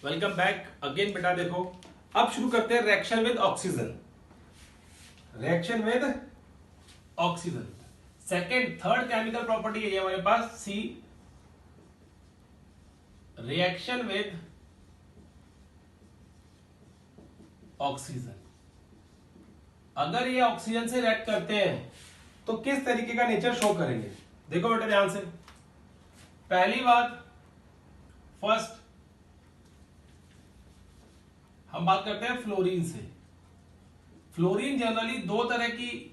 Welcome back again बेटा। देखो अब शुरू करते हैं reaction with oxygen. Reaction with oxygen second third chemical property है हमारे पास सी, रिएक्शन विद ऑक्सीजन। अगर ये ऑक्सीजन से रिएक्ट करते हैं तो किस तरीके का नेचर शो करेंगे। देखो बेटा ध्यान से, पहली बात फर्स्ट हम बात करते हैं फ्लोरीन से। फ्लोरीन जनरली दो तरह की,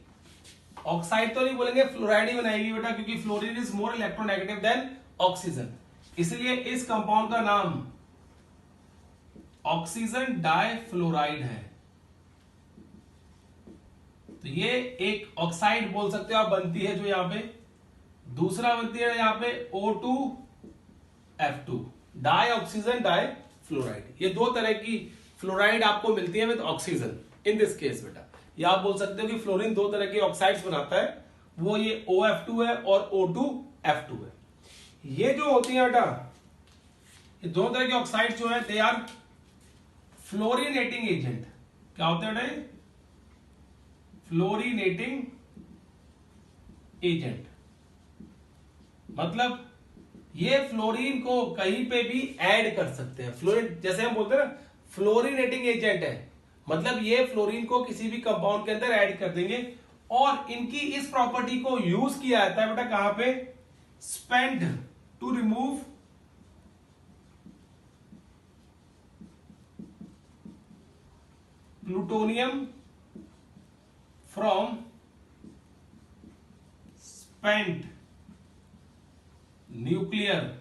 ऑक्साइड तो नहीं बोलेंगे, फ्लोराइड ही बनाएगी बेटा, क्योंकि fluorine is more electronegative than oxygen, इसलिए इस कंपाउंड का नाम ऑक्सीजन डाइफ्लोराइड है। तो ये एक ऑक्साइड बोल सकते हो आप बनती है जो यहां पे, दूसरा बनती है यहां पे O2F2 die oxygen die fluoride. ये दो तरह की फ्लोराइड आपको मिलती है with oxygen in this case बेटा। या आप बोल सकते हो कि फ्लोरीन दो तरह की ऑक्साइड्स बनाता है, वो ये OF2 है और O2F2 है। ये जो होती है बेटा, ये दोनों तरह की ऑक्साइड्स जो है दे आर फ्लोरिनेटिंग एजेंट। क्या होते हैं बेटा? फ्लोरिनेटिंग एजेंट मतलब ये फ्लोरीन को कहीं पे भी ऐड कर सकते हैं। फ्लोरीन जैसे हम बोलते हैं ना, फ्लोरिनेटिंग एजेंट है, मतलब ये फ्लोरीन को किसी भी कंपाउंड के अंदर ऐड कर देंगे। और इनकी इस प्रॉपर्टी को यूज किया जाता है बेटा कहां पे? Spend to remove plutonium from spent nuclear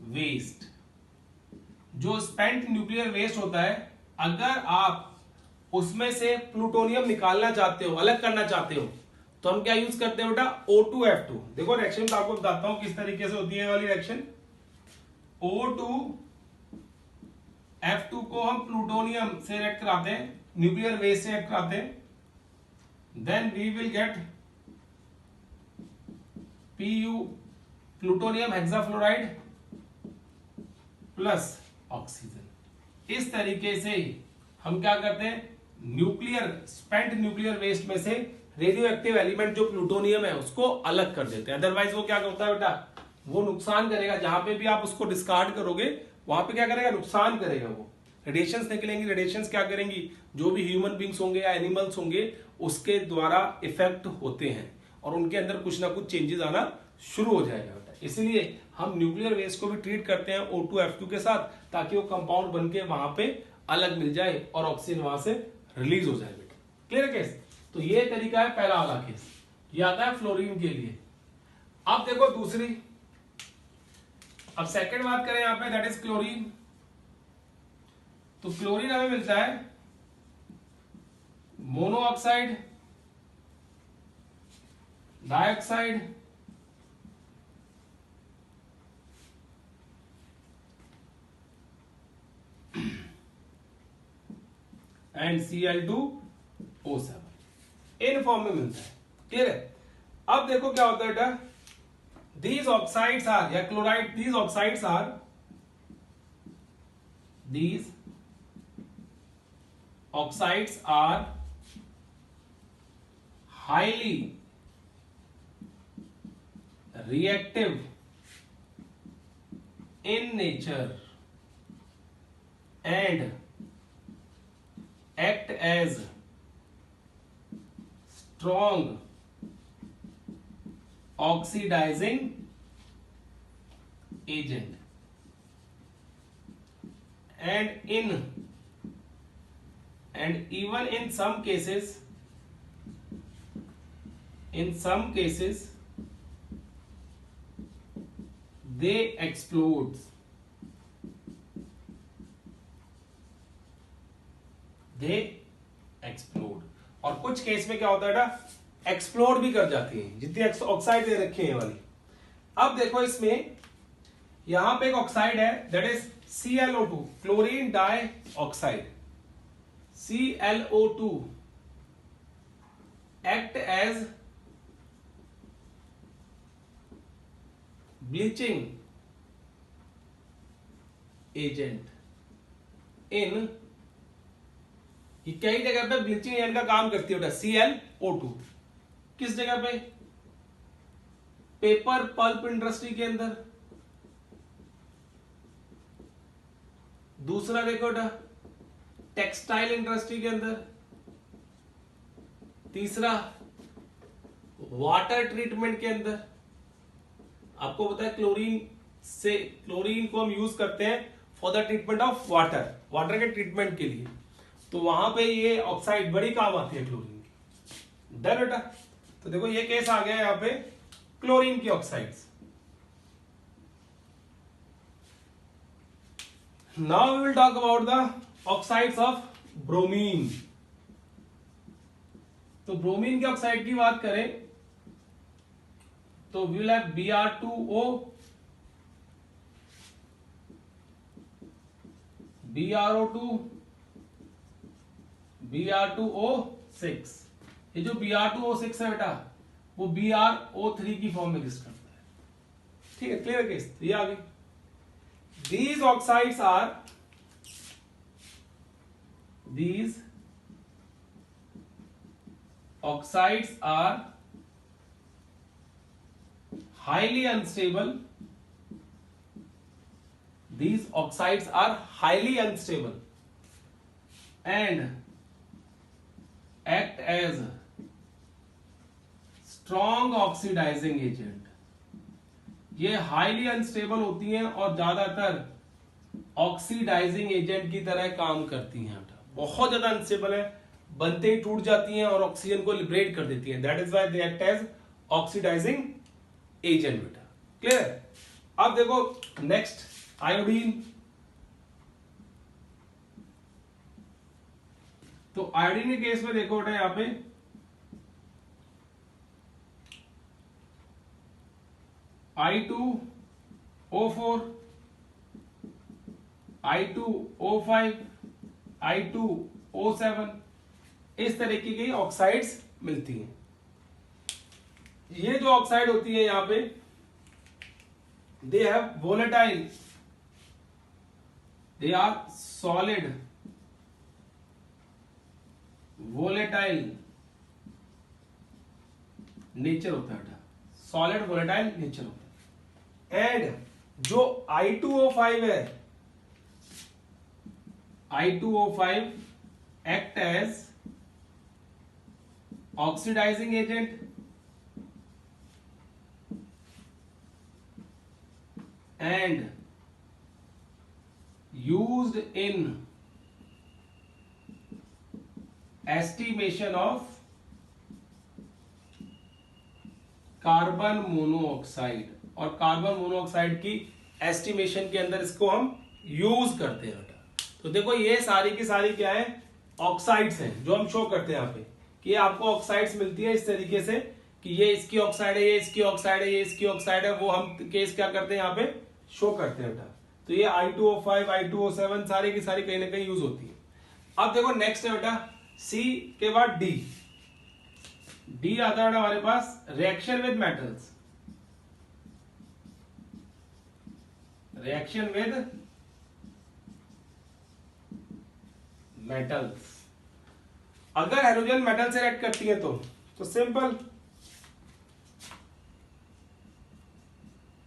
waste. जो स्पेंट न्यूक्लियर वेस्ट होता है, अगर आप उसमें से प्लूटोनियम निकालना चाहते हो, अलग करना चाहते हो, तो हम क्या यूज करते हैं बेटा? O2F2। देखो रिएक्शन तो आपको बताता हूं किस तरीके से होती है वाली रिएक्शन। O2F2 को हम प्लूटोनियम से रिएक्ट कराते हैं, न्यूक्लियर वेस्ट से रिएक्ट कराते हैं, then we will get Pu plutonium hexafluoride plus oxygen. इस तरीके से हम क्या करते हैं? न्यूक्लियर स्पेंट न्यूक्लियर वेस्ट में से रेडियो एक्टिव एलिमेंट जो प्लूटोनियम है उसको अलग कर देते हैं। अदरवाइज वो क्या करता है बेटा? वो नुकसान करेगा। जहां पे भी आप उसको डिस्कार्ड करोगे वहां पे क्या करेगा? नुकसान करेगा। वो रेडिएशंस निकलेंगी। रेडिएशंस क्या करेंगी? जो भी ह्यूमन बींग्स होंगे या एनिमल्स होंगे उसके द्वारा इफेक्ट होते हैं और उनके अंदर कुछ ना कुछ चेंजेस आना शुरू हो जाएगा बेटा। इसलिए हम न्यूक्लियर वेस्ट को भी ट्रीट करते हैं O2F2 के साथ, ताकि वो कंपाउंड बनके वहां पे अलग मिल जाए और ऑक्सीजन वहां से रिलीज हो जाए बेटा। क्लियर है केस? तो ये तरीका है पहला वाला केस, ये आता है फ्लोरीन के लिए। अब देखो दूसरी, अब सेकंड बात करें यहां पे, दैट इज क्लोरीन। तो क्लोरीन हमें मिलता है monoxide, dioxide, and Cl2O7 in form में मिलता है। क्लियर है? अब देखो क्या होता है बेटा, these oxides are या chloride, these oxides are highly reactive in nature and act as strong oxidizing agent and even in some cases they explode। और कुछ केस में क्या होता है बेटा? एक्सप्लोड भी कर जाती है, जितनी ऑक्साइड दे रखी है वाली। अब देखो इसमें यहां पे एक ऑक्साइड है, that is ClO2 chlorine dioxide. ClO2 act as bleaching agent in, ये कई जगह पे ब्लीचिंग एजेंट का काम करती है बेटा, ClO2 किस जगह पे, पेपर पल्प इंडस्ट्री के अंदर। दूसरा देखो बेटा टेक्सटाइल इंडस्ट्री के अंदर। तीसरा वाटर ट्रीटमेंट के अंदर। आपको पता है क्लोरीन को हम यूज करते हैं for the treatment of water के ट्रीटमेंट के लिए, तो वहां पे ये ऑक्साइड बड़ी काम आती है क्लोरीन की। डन बेटा। तो देखो ये केस आ गया यहां पे क्लोरीन की oxides. Now we will talk about the oxides of bromine. तो ब्रोमीन के ऑक्साइड की बात करें तो we will have Br2O, BrO2, Br2O6। ये जो Br2O6 है बेटा वो BrO3 की फॉर्म में एग्जिस्ट करता है। ठीक है, क्लियर केस। ये आ गई। These oxides are highly unstable. These oxides are highly unstable and act as strong oxidizing agent. ये हाईली अनस्टेबल होती हैं और ज्यादातर ऑक्सीडाइजिंग एजेंट की तरह काम करती हैं। बहुत ज्यादा अनस्टेबल है, बनते ही टूट जाती हैं और ऑक्सीजन को लिबरेट कर देती हैं। That is why they act as oxidizing agent बेटा। क्लियर। अब देखो नेक्स्ट आयोडीन। तो आयोडीन के केस में देखो बेटा यहां पे I2O4, I2O5, I2O7 इस तरीके की ऑक्साइड्स मिलती हैं। ये जो ऑक्साइड होती है यहां पे they have volatile, they are solid volatile nature होता है, सॉलिड वोलेटाइल नेचर होता है। एंड जो I2O5 है, I2O5 act as oxidizing agent and used in estimation of carbon monoxide. और कार्बन मोनोऑक्साइड की एस्टिमेशन के अंदर इसको हम यूज करते हैं बेटा। तो देखो ये सारी की सारी क्या है, ऑक्साइड्स हैं जो हम शो करते हैं यहाँ पे कि ये आपको ऑक्साइड्स मिलती है इस तरीके से कि ये इसकी ऑक्साइड है, ये इसकी ऑक्साइड है, ये इसकी ऑक्साइड है। वो हम केस क्या करते हैं यहाँ पे शो करते हैं बेटा। तो ये I2O5, I2O7 सारी की सारी कहीं ना कहीं यूज होती है। अब देखो नेक्स्ट है बेटा C के बाद D। डी आता है हमारे पास reaction with metals. Reaction with metals. अगर हेलोजन मेटल से रिएक्ट करती है तो simple,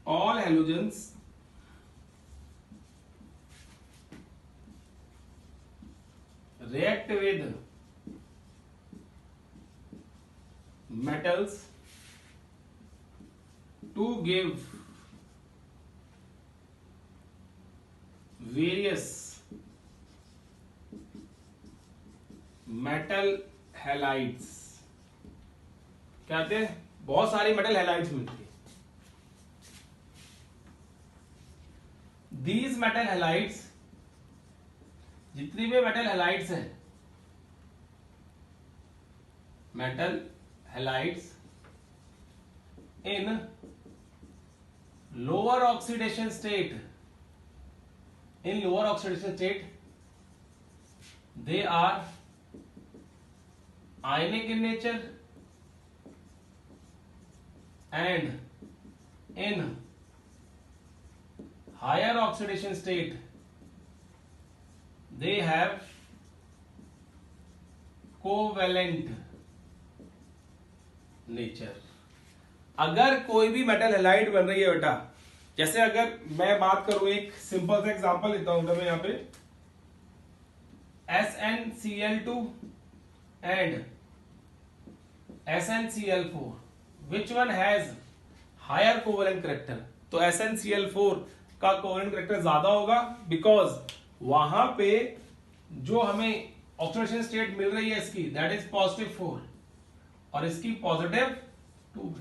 all halogens react with metals to give various metal halides। क्या कहते हैं, बहुत सारी मेटल हैलाइड्स मिलती है। These metal halides, जितनी भी मेटल हैलाइड्स हैं, metal halides in lower oxidation state, in lower oxidation state they are ionic in nature and in higher oxidation state they have covalent nature. अगर कोई भी metal halide बन रही है बेटा, जैसे अगर मैं बात करूं, एक सिंपल सा एग्जांपल लेता हूं मैं यहां पे, SnCl2 and SnCl4, which one has higher covalent character? तो SnCl4 का कोवेलेंट करेक्टर ज्यादा होगा, बिकॉज वहां पे जो हमें ऑक्सीडेशन स्टेट मिल रही है इसकी, दैट इज +4 और इसकी +2।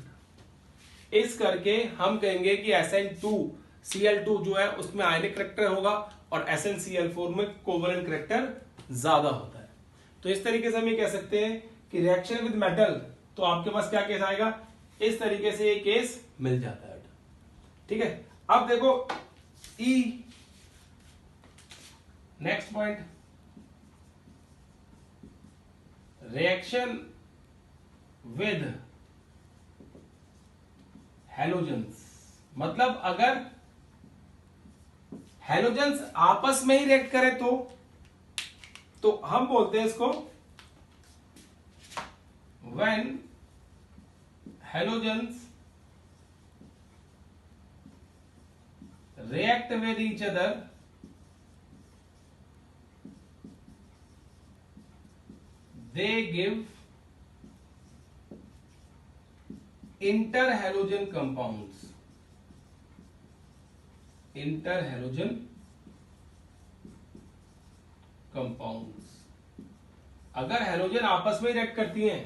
इस करके हम कहेंगे कि SN2Cl2 जो है उसमें आयनिक करेक्टर होगा और SnCl4 में कोवेलेंट करेक्टर ज्यादा होता है। तो इस तरीके से हम ये कह सकते हैं कि रिएक्शन विद मेटल, तो आपके पास क्या केस आएगा, इस तरीके से ये केस मिल जाता है। ठीक है, अब देखो E, next point, reaction with halogens. मतलब अगर हैलोजेंस आपस में ही रिएक्ट करे तो हम बोलते हैं इसको when halogens react with each other, they give interhalogen compounds। interhalogen compounds, अगर हैलोजन आपस में रिएक्ट करती हैं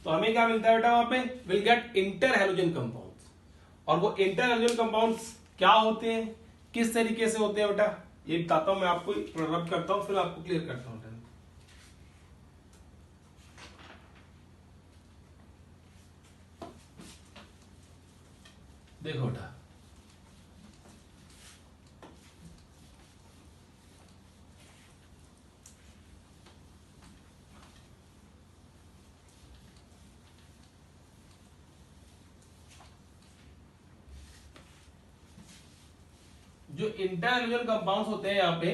तो हमें क्या मिलता है बेटा, वहां पे विल गेट इंटरहैलोजन कंपाउंड्स। और वो इंटरहैलोजन कंपाउंड्स क्या होते हैं, किस तरीके से होते हैं बेटा, ये बताता हूं मैं आपको, रब करता हूं फिर आपको क्लियर करता हूं। देखो बेटा, जो इंटरहैलोजन कंपाउंड्स होते हैं यहाँ पे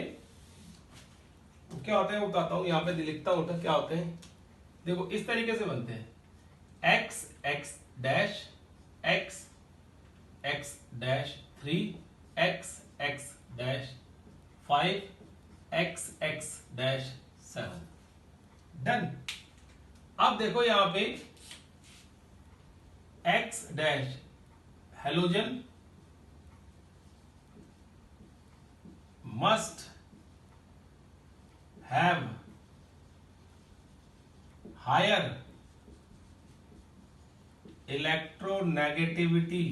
क्या होते हैं वो बताता हूं, यहाँ पे लिखता हूं क्या होते हैं। देखो इस तरीके से बनते हैं, x x dash x x dash 3 x x dash 5 x x dash 7। Done. अब देखो यहां पे x dash halogen must have higher electronegativity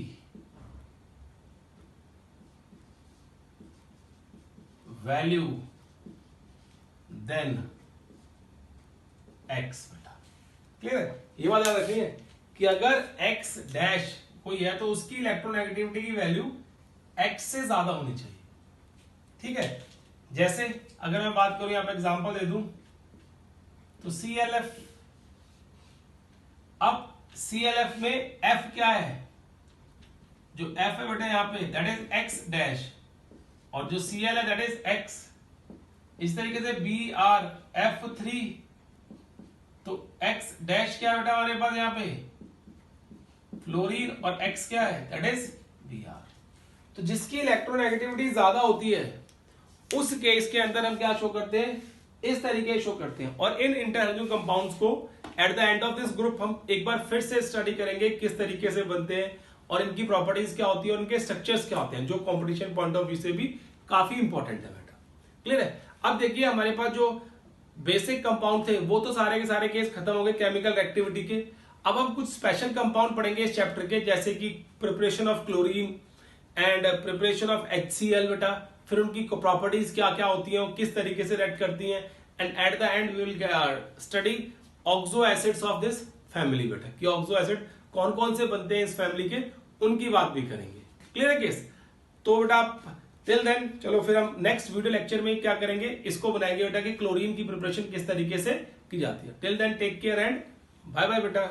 value than X। बेटा क्लियर है, ये बात याद रखनी है कि अगर X डैश कोई है तो उसकी इलेक्ट्रोनेगेटिविटी की वैल्यू X से ज्यादा होनी चाहिए। ठीक है, जैसे अगर मैं बात करूं, यहां पे एग्जांपल दे दूं तो ClF, अब ClF में F क्या है, जो F है बेटा यहां पे दैट इज X डैश, और जो Cl है दैट इज X। इस तरीके से BrF3, तो X डैश क्या है बेटा हमारे पास यहां पे फ्लोरीन, और X क्या है दैट इज Br। तो जिसकी इलेक्ट्रोनेगेटिविटी ज्यादा होती है उस केस के अंदर हम क्या शो करते हैं, इस तरीके शो करते हैं। और इन इंटरहैलोजन कंपाउंड्स को eight the end of this group हम एक बार फिर से स्टडी करेंगे किस तरीके से बनते हैं और इनकी प्रॉपर्टीज क्या होती है और इनके स्ट्रक्चर्स क्या होते हैं, जो कंपटीशन पॉइंट ऑफ व्यू से भी काफी इंपॉर्टेंट है बेटा। क्लियर है। अब देखिए हमारे पास जो बेसिक कंपाउंड थे वो तो सारे के सारे केस खत्म हो गए केमिकल एक्टिविटी के। अब हम कुछ स्पेशल कंपाउंड पढ़ेंगे इस चैप्टर के, जैसे कि preparation of chlorine and preparation of HCl बेटा, फिर उनकी प्रॉपर्टीज क्या क्या होती हैं, किस तरीके से रिएक्ट करती हैं, and at the end we will study oxo acids of this family बेटा, कि ऑक्सो एसिड कौन कौन से बनते हैं इस फैमिली के, उनकी बात भी करेंगे। क्लियर है केस। तो बेटा टिल देन चलो फिर हम नेक्स्ट वीडियो लेक्चर में क्या करेंगे, इसको बनाएंगे बेटा कि क्लोरीन की प्रिपरेशन किस तरीके से की जाती है। Till then take care and bye bye बेटा।